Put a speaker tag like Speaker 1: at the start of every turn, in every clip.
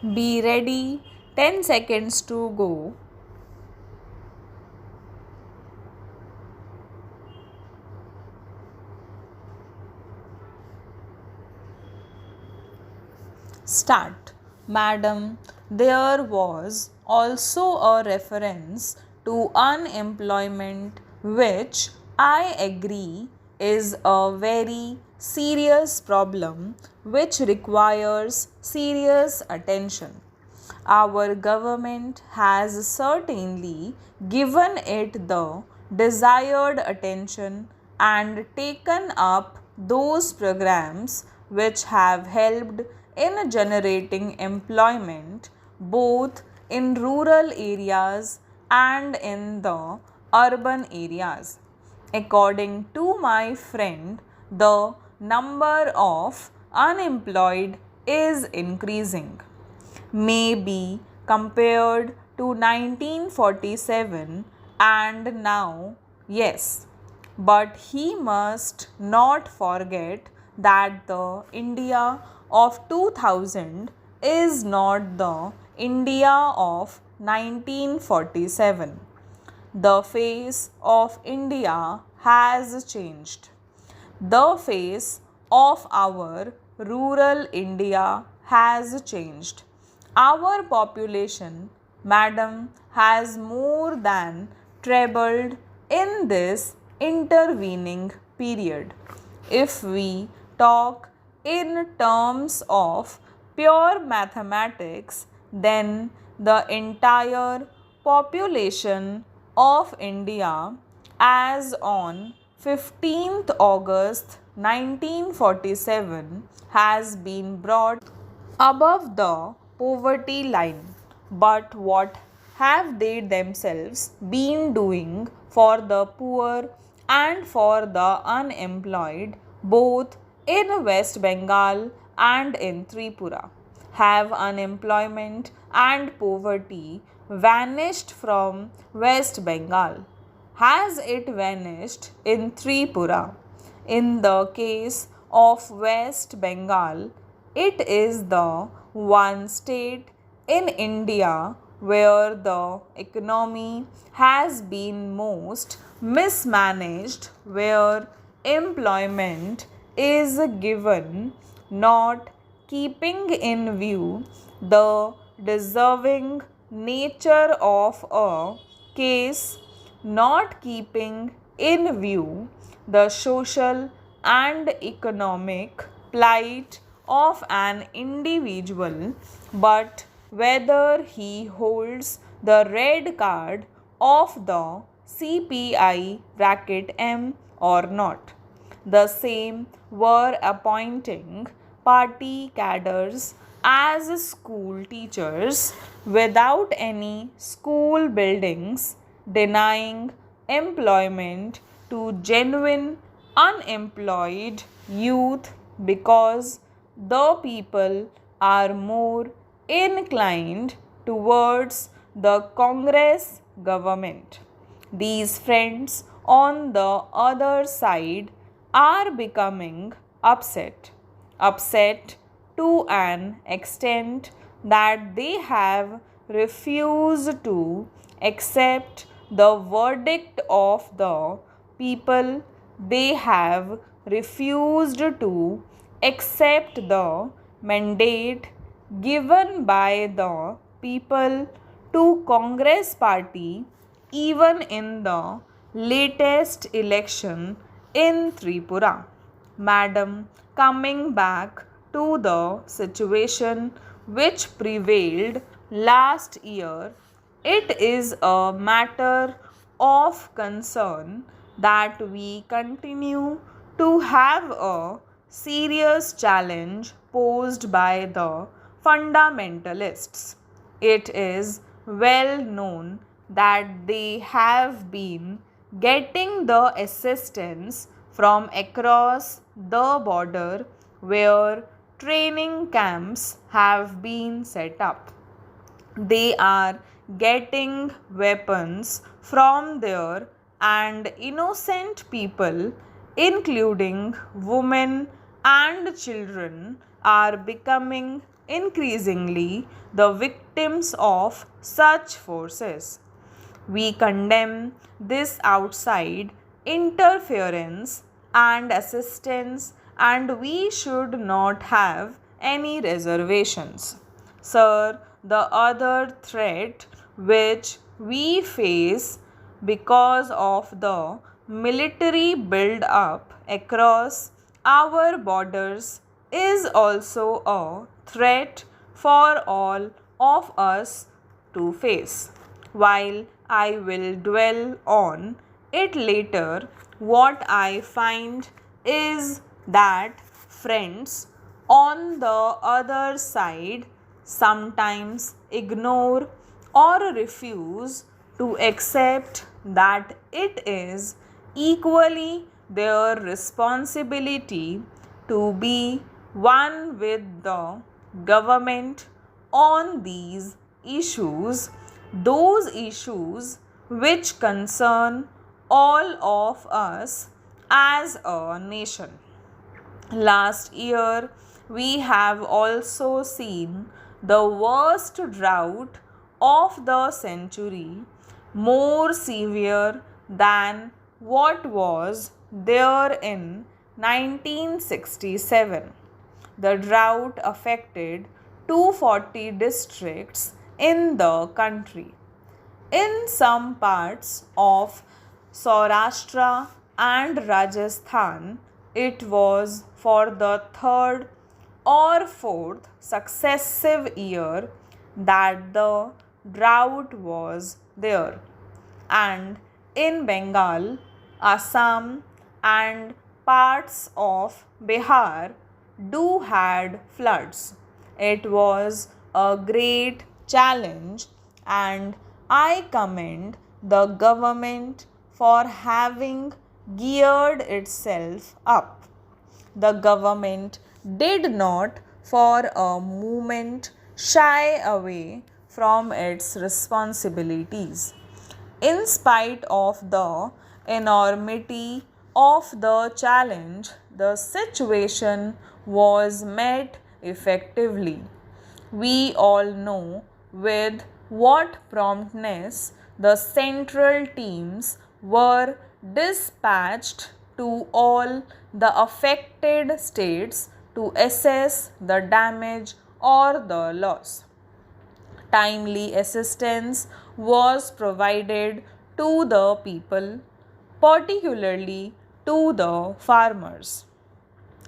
Speaker 1: Be ready. 10 seconds to go. Start. Madam, there was also a reference to unemployment, which I agree is a very serious problem which requires serious attention. Our government has certainly given it the desired attention and taken up those programs which have helped in generating employment both in rural areas and in the urban areas. According to my friend, the number of unemployed is increasing. May be compared to 1947 and now, yes. But he must not forget that the India of 2000 is not the India of 1947. The face of India has changed. The face of our rural India has changed. Our population, madam, has more than trebled in this intervening period. If we talk in terms of pure mathematics, then the entire population of India as on 15th August 1947 has been brought above the poverty line. But what have they themselves been doing for the poor and for the unemployed, both in West Bengal and in Tripura? Have unemployment and poverty vanished from West Bengal? Has it vanished in Tripura? In the case of West Bengal, it is the one state in India where the economy has been most mismanaged, where employment is given, not keeping in view the deserving nature of a case, not keeping in view the social and economic plight of an individual, but whether he holds the red card of the CPI bracket M or not. The same were appointing party cadres as school teachers without any school buildings, denying employment to genuine unemployed youth because the people are more inclined towards the Congress government. These friends on the other side are becoming upset to an extent that they have refused to accept the verdict of the people. They have refused to accept the mandate given by the people to Congress party even in the latest election in Tripura. Madam, coming back to the situation which prevailed last year, it is a matter of concern that we continue to have a serious challenge posed by the fundamentalists. It is well known that they have been getting the assistance from across the border where training camps have been set up. They are getting weapons from there, and innocent people, including women and children, are becoming increasingly the victims of such forces. We condemn this outside interference and assistance, and we should not have any reservations. Sir, the other threat which we face because of the military build up across our borders is also a threat for all of us to face. While I will dwell on it later, what I find is that friends on the other side sometimes ignore or refuse to accept that it is equally their responsibility to be one with the government on these issues, those issues which concern all of us as a nation. Last year, we have also seen the worst drought of the century, more severe than what was there in 1967. The drought affected 240 districts in the country. In some parts of Saurashtra and Rajasthan, it was for the third or fourth successive year that the drought was there. And in Bengal, Assam, and parts of Bihar do had floods. It was a great challenge, and I commend the government for having geared itself up. The government did not for a moment shy away from its responsibilities. In spite of the enormity of the challenge, the situation was met effectively. We all know with what promptness the central teams were dispatched to all the affected states to assess the damage or the loss. Timely assistance was provided to the people, particularly to the farmers.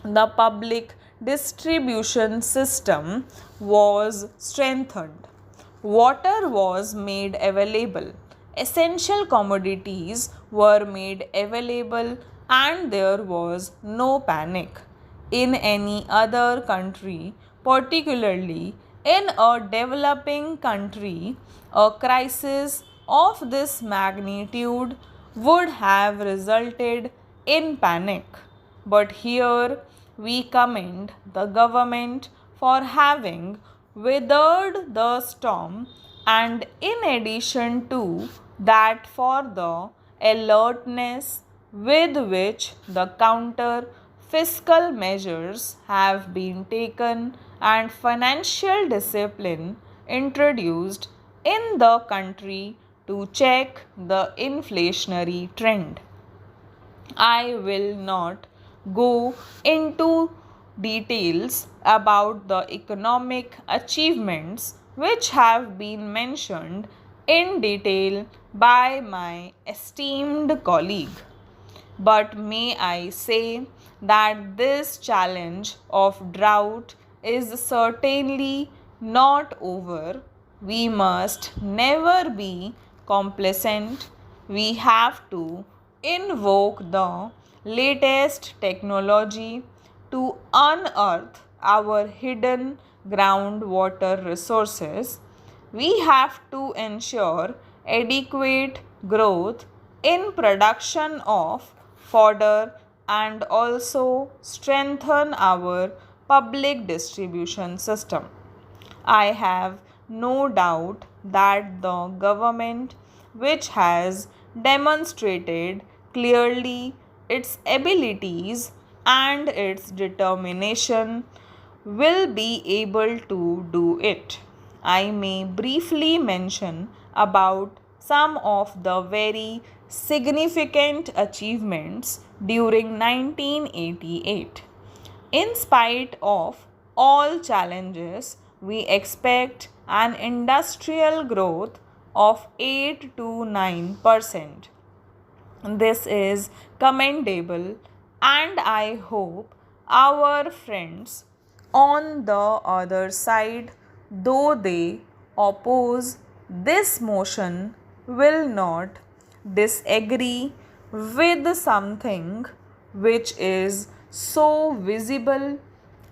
Speaker 1: The public distribution system was strengthened. Water was made available. Essential commodities were made available, and there was no panic. In any other country, particularly in a developing country, a crisis of this magnitude would have resulted in panic. But here we commend the government for having weathered the storm, and in addition to that, for the alertness with which the counter fiscal measures have been taken and financial discipline introduced in the country to check the inflationary trend. I will not go into details about the economic achievements which have been mentioned in detail by my esteemed colleague. But may I say that this challenge of drought is certainly not over. We must never be complacent. We have to invoke the latest technology to unearth our hidden groundwater resources. We have to ensure adequate growth in production of fodder and also strengthen our public distribution system. I have no doubt that the government, which has demonstrated clearly its abilities and its determination, will be able to do it. I may briefly mention about some of the very significant achievements during 1988. In spite of all challenges, we expect an industrial growth of 8 to 9%. This is commendable, and I hope our friends on the other side, though they oppose this motion, will not disagree with something which is so visible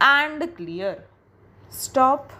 Speaker 1: and clear. Stop